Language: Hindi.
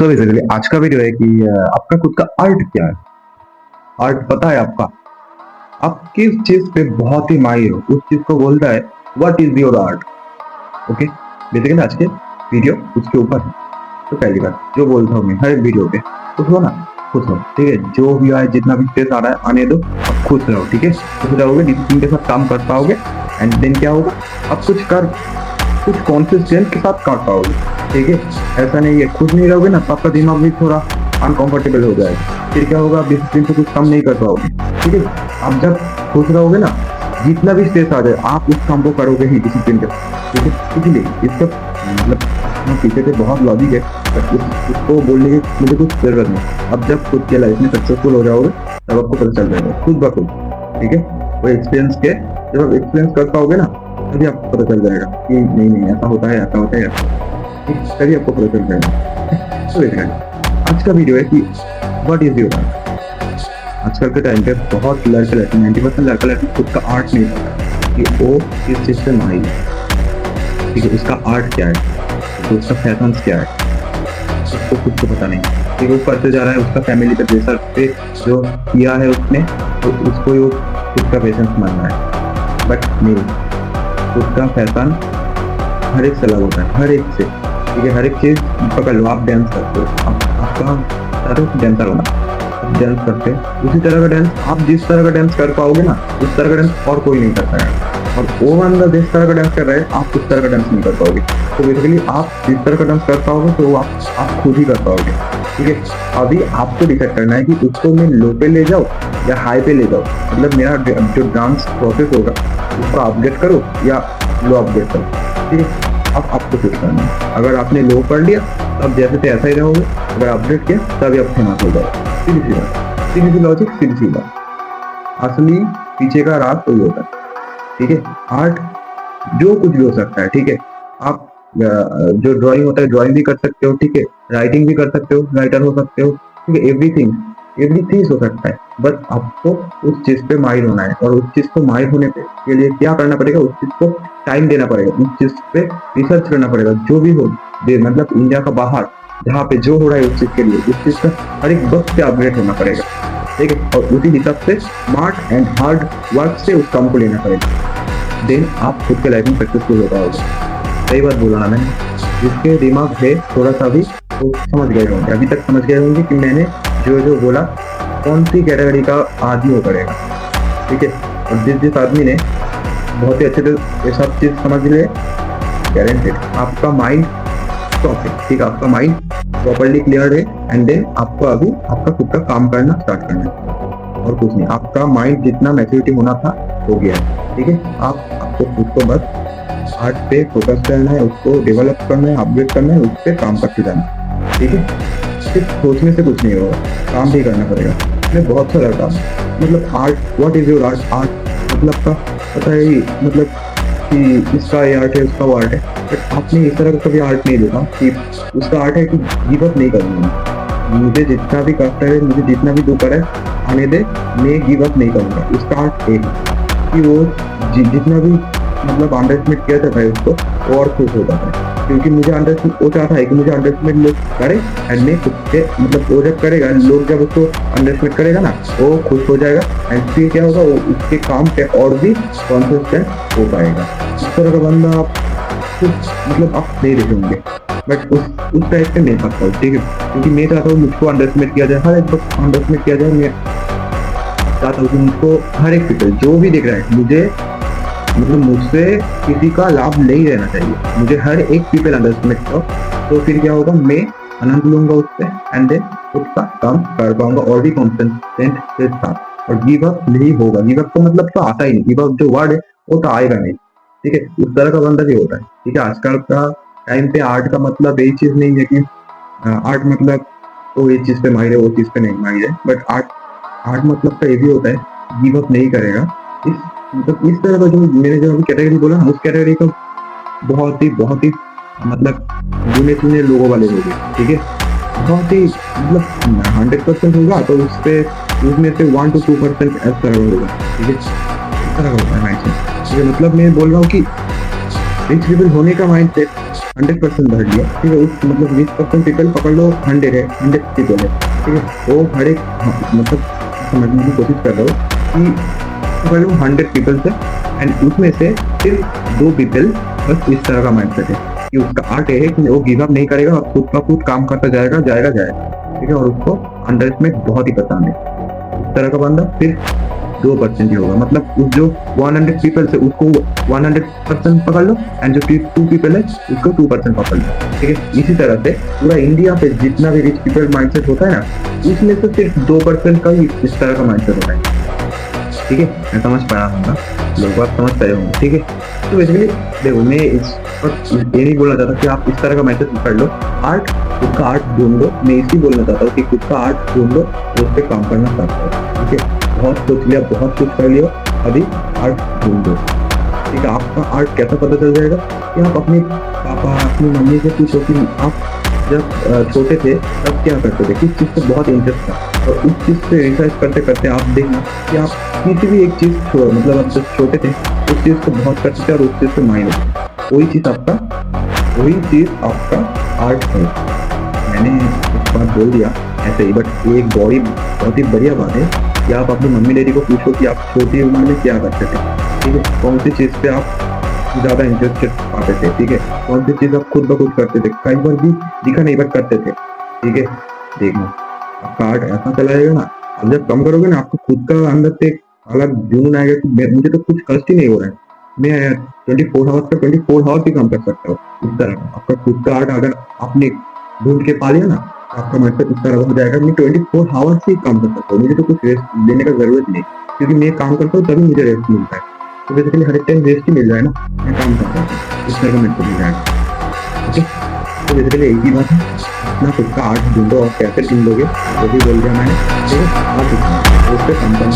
सो बेसिकली आज का वीडियो है कि आपका खुद का आर्ट क्या है। आर्ट पता है आपका, आप किस चीज पे बहुत ही माहिर हो, उस चीज को बोलता है what is your art. Okay, basically आज के वीडियो उसके ऊपर है। तो पहली बात जो बोलता हूँ मैं हर वीडियो पे, खुश हो ना, खुश हो, ठीक है। जो भी आए, जितना भी स्ट्रेस आ रहा है आने दो, आप खुश रहो, ठीक है। खुश रहोगे, डिसिप्लिन के साथ काम कर पाओगे, एंड देन क्या होगा, आप कुछ कॉन्सिस्टेंट के साथ कर पाओगे, ठीक है। ऐसा नहीं है खुश नहीं रहोगे ना तो आपका दिमाग भी थोड़ा अनकंफर्टेबल हो जाएगा, फिर क्या होगा, आप डिसिप्लिन से कुछ काम नहीं कर पाओगे, ठीक है। आप जब खुश रहोगे ना, जितना भी स्ट्रेस आ जाए आप उस काम को करोगे ही डिसिप्लिन के साथ, ठीक है। इसलिए इसका मतलब पीछे से बहुत लॉजिक है, उसको बोलने की मुझे कुछ जरूरत नहीं। अब जब खुद के लाइफ में सक्सेसफुल हो जाओगे तब आपको पता चल जाएगा खुद ब खुद, ठीक है। वो एक्सपीरियंस के जब आप एक्सपीरियंस कर पाओगे ना तभी आपको पता चल जाएगा कि नहीं ऐसा होता है, ऐसा होता है, तभी आपको पता चल जाएगा। तो देखिए आज का वीडियो है कि व्हाट इज योर आर्ट। आजकल के टाइम पे बहुत लड़के 90% लड़का लड़की खुद का आर्ट नहीं पता कि वो किस चीज से माहिर है, ठीक है। उसका आर्ट क्या है, तो उसका फैशन क्या है, उसको खुद को पता नहीं, ठीक है। वो करते जा रहा है, उसका फैमिली पे प्रेशर पे जो किया है उसने, तो उसको वो खुद का पैशन मानना है। बट नहीं, खुद का फैशन हर एक से अलग होता है, हर एक से, ठीक है। हर एक चीज पकड़ लो, आप डांस करते हो, आपका डांसर होना, आप डांस करते हो उसी तरह का डांस, आप जिस तरह का डांस कर पाओगे ना उस तरह का डांस और कोई नहीं कर पाएगा। और वो बंदा जिस तरह का डांस कर रहा है आप उस तरह का डांस नहीं कर पाओगे। तो बेसिकली आप जिस तरह का डांस कर पाओगे तो वो आप खुद ही कर पाओगे, ठीक है। अभी आपको डिसाइड करना है कि उसको मैं लो पे ले जाऊँ या हाई पे ले जाऊँ, मतलब मेरा जो डांस प्रोसेस होगा उसको अपडेट करो या लो अपडेट करो, ठीक है। अब आपको फिक्स करना है। अगर आपने लो कर लिया तब जैसे थे ऐसा ही रहोगे, अगर अपडेट किया तभी आप फेमस हो जाओगे। सीधी सी बात, सीधी सी लॉजिक, सीधी सी बात। असली पीछे का राज कोई होता है, ठीक है। आर्ट जो कुछ भी हो सकता है, ठीक है। आप जो ड्राइंग होता है ड्राइंग भी कर सकते हो, ठीक है। राइटिंग भी कर सकते हो, राइटर हो सकते हो, ठीक है। एवरीथिंग हो सकता है, बस आपको उस चीज पे माहिर होना है। और उस चीज को माहिर होने के लिए क्या करना पड़ेगा, उस चीज को टाइम देना पड़ेगा, उस चीज पे रिसर्च करना पड़ेगा। जो भी हो मतलब इंडिया का बाहर जहाँ पे जो हो रहा है उस चीज के लिए, उस चीज का हर एक वक्त पे अपग्रेड होना पड़ेगा, ठीक है। और उसी हिसाब से स्मार्ट एंड हार्ड वर्क से उस काम को लेना पड़ेगा, देन आप खुद के लाइफ में सक्सेसफुल हो पाओगे। सही बात बोला ना मैंने, जिसके दिमाग है थोड़ा सा भी तो समझ गए होंगे, अभी तक समझ गए होंगे कि मैंने जो बोला कौन सी कैटेगरी का आदमी वो करेगा, ठीक है। और जिस आदमी ने बहुत ही अच्छे से ये सब चीज समझ लिए, गारंटेड आपका माइंड स्टॉप है, ठीक है। आपका माइंड प्रॉपर्ली क्लियर है, एंड देन आपको अभी आपका खुद का काम करना स्टार्ट करना है और कुछ नहीं। आपका माइंड जितना मैच्योरिटी होना था हो गया है, ठीक है। आपको खुद को बस आर्ट पे फोकस करना है, उसको डेवलप करना है, अपग्रेड करना है, उस पर काम करते जाना है, ठीक है। सिर्फ सोचने से कुछ नहीं होगा, काम भी करना पड़ेगा। इसमें बहुत सारा काम, मतलब art, what is your art. Art मतलब का पता है, मतलब कि इसका ये आर्ट है, उसका वो आर्ट है, बट आपने इस तरह का कभी आर्ट नहीं देखा कि उसका आर्ट है कि गिव अप नहीं करूँगा, मुझे जितना भी कष्ट है, मुझे जितना भी दुख है आने दे, मैं गिव अप नहीं करूँगा। उसका आर्ट एक कि वो जितना भी मतलब अंडरस्टिमेट किया जाता है उसको और खुश होता है, क्योंकि मुझे अंडरस्टिमेट वो चाहता है कि मुझे अंडरस्टिमेट लोग करे, एंड मैं खुद से मतलब वो जब करेगा, लोग जब उसको अंडरस्टिमेट करेगा ना वो खुश हो जाएगा, एंड फिर क्या होगा, वो उसके काम पे और भी कॉन्सिस्टेंट हो पाएगा। इस तरह का बंदा आप मतलब आप नहीं देखे होंगे, बट उस टाइप से नहीं सकता, ठीक है। क्योंकि मैं चाहता हूँ मुझको अंडरस्टिमेट किया जाए, हर एक वक्त अंडरस्टिमेट किया जाए। मैं चाहता हूँ कि मुझको हर एक पीपल जो भी देख रहा है, मुझे मतलब मुझसे किसी का लाभ नहीं रहना चाहिए, मुझे हर एक पीपल अंडरस्टिमेट करो, तो फिर क्या होगा, मैं आनंद लूंगा उससे, एंड देन उसका काम कर पाऊंगा और भी कॉन्फिडेंट के साथ। और गिव अप नहीं होगा, गिव अप का मतलब तो आता ही नहीं, गिव अप जो वर्ड है वो तो आएगा नहीं, ठीक है। उस तरह का बंदा भी होता है, ठीक है। आजकल का टाइम पे आर्ट का मतलब यही चीज नहीं है कि आर्ट मतलब वो ये चीज पे माहिर है, वो चीज पे नहीं माहिर है, बट आर्ट मतलब तो ये भी होता है गिव अप नहीं करेगा। मतलब इस तरह का जो मैंने जो अभी कैटेगरी बोला ना, उस कैटेगरी का बहुत ही मतलब गिने चुने लोगों वाले लोग हैं, ठीक है। बहुत ही मतलब 100% होगा तो उसमें से 1 to 2% इस तरह होगा, ठीक है। इस तरह का होता है माइंड सेट, ठीक है। मतलब मैं बोल रहा हूँ कि रिच पीपल होने का माइंड सेट 100% भर लिया, ठीक है, उस मतलब 20% पीपल पकड़ लो, 100 है, 100 पीपल है, ठीक है, वो हर एक मतलब समझने की कोशिश कर रहा हूँ कि पकड़ लो 100 पीपल से, एंड उसमें से सिर्फ 2 पीपल बस इस तरह का माइंडसेट है कि उसका आर्ट है कि वो गिव अप नहीं करेगा और खुद का खुद काम करता जाएगा, ठीक है, और उसको अंडर एस्टिमेट बहुत ही पसंद है। इस तरह का बंदा सिर्फ 2% ही होगा, मतलब उस जो 100 पीपल से उसको 100% पकड़ लो, एंड जो 2 पीपल है उसको 2% पकड़ लो, ठीक है। इसी तरह से पूरा इंडिया पे जितना भी रिच पीपल माइंडसेट होता है ना, उसमें से सिर्फ 2% का ही इस तरह का माइंडसेट होता है, ठीक है। मैं समझ पाया हूँ, लोग बात समझ पाए होंगे, ठीक है। तो बेसिकली देखो, मैं इस वक्त ये नहीं बोलना चाहता कि आप इस तरह का मैसेज कर लो, आर्ट, खुद का आर्ट ढूंढ लो। मैं इसी बोलना चाहता हूँ कि खुद का आर्ट ढूंढ लो, उस पर काम करना स्टार्ट करो, ठीक है। बहुत सोच लिया, बहुत कुछ कर लिया, अभी आर्ट ढूंढ लो, ठीक है। आपका आर्ट कैसा पता चल जाएगा कि आप अपने पापा, अपनी मम्मी से पूछो कि आप जब छोटे थे तब क्या करते थे, किस चीज़ से बहुत इंटरेस्ट था, और उस चीज़ से रिसर्च करते करते आप देखना कि आप किसी भी एक चीज़ मतलब आप जब छोटे थे उस चीज़ को बहुत करते थे और उस चीज़ से माइंड वही चीज़ आपका आर्ट है। मैंने एक बात बोल दिया ऐसे ही, बट ये एक बहुत ही बढ़िया बात है कि आप अपनी मम्मी डैडी को पूछो कि आप छोटी उम्र में क्या करते थे, ठीक है, कौन सी चीज़ पे आप ज़्यादा इंटरेस्टेड पाते थे, ठीक है, कौन सी चीज़ आप खुद ब खुद करते थे, कई बार भी दिखा नहीं बट करते थे, ठीक है। देखना आपका आर्ट ऐसा चला जाएगा ना, आप जब कम करोगे ना, आपको खुद का अंदर से एक अलग जुनून आएगा कि मुझे तो कुछ कष्ट ही नहीं हो रहा है, मैं 24 आवर्स का 24 आवर्स ही काम कर सकता हूँ। इस तरह का आपका खुद का आर्ट अगर आपने ढूंढ के पा लिया ना, आपका माइंडसेट इस तरह हो जाएगा, मैं 24 आवर्स ही काम कर सकता हूँ, मुझे तो कुछ रेस्ट लेने का जरूरत नहीं, क्योंकि मैं काम करता हूँ तभी मुझे रेस्ट मिलता है। तो बेसिकली हर एक टाइम रेस्ट ही मिल जाए ना, मैं काम करता हूँ, इस तरह का मेरे को मिल जाएगा, ओके। तो बेसिकली एक ही बात है, अपना खुद का आर्ट ढूंढो, और कैसे ढूंढोगे वो भी बोल दिया मैंने, ठीक है। आप उस पर काम करना